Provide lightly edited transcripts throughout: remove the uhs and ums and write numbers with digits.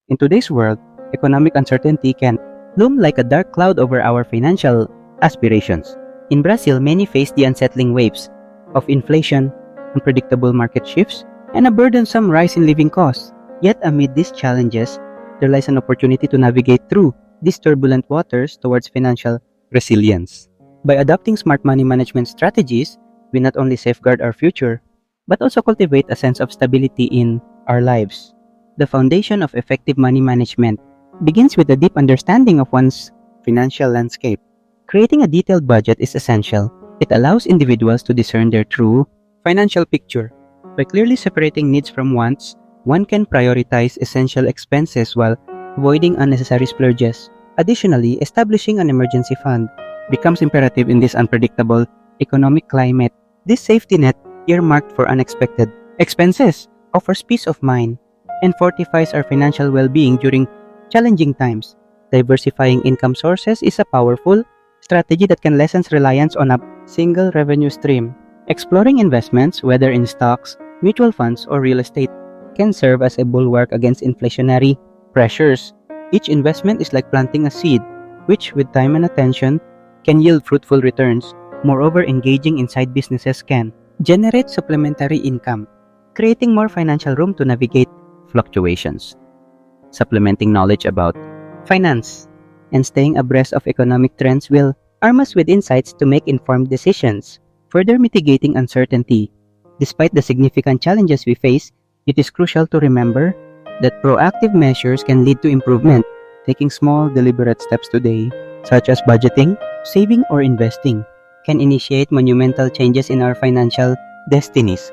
In today's world, economic uncertainty can loom like a dark cloud over our financial aspirations. In Brazil, many face the unsettling waves of inflation, unpredictable market shifts, and a burdensome rise in living costs. Yet amid these challenges, there lies an opportunity to navigate through these turbulent waters towards financial resilience. By adopting smart money management strategies, we not only safeguard our future, but also cultivate a sense of stability in our lives. The foundation of effective money management begins with a deep understanding of one's financial landscape. Creating a detailed budget is essential. It allows individuals to discern their true financial picture. By clearly separating needs from wants, one can prioritize essential expenses while avoiding unnecessary splurges. Additionally, establishing an emergency fund becomes imperative in this unpredictable economic climate. This safety net, earmarked for unexpected expenses, offers peace of mind and fortifies our financial well-being during challenging times. Diversifying income sources is a powerful strategy that can lessen reliance on a single revenue stream. Exploring investments, whether in stocks, mutual funds, or real estate, can serve as a bulwark against inflationary pressures. Each investment is like planting a seed, which, with time and attention, can yield fruitful returns. Moreover, engaging in side businesses can generate supplementary income, creating more financial room to navigate fluctuations. Supplementing knowledge about finance and staying abreast of economic trends will arm us with insights to make informed decisions, further mitigating uncertainty. Despite the significant challenges we face, it is crucial to remember that proactive measures can lead to improvement. Taking small, deliberate steps today, such as budgeting, saving, or investing, can initiate monumental changes in our financial destinies.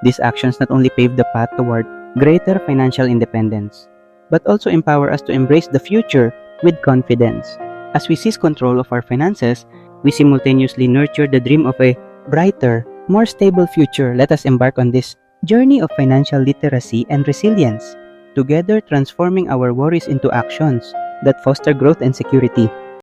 These actions not only pave the path toward greater financial independence, but also empower us to embrace the future with confidence. As we seize control of our finances, we simultaneously nurture the dream of a brighter, more stable future. Let us embark on this journey of financial literacy and resilience, together transforming our worries into actions that foster growth and security.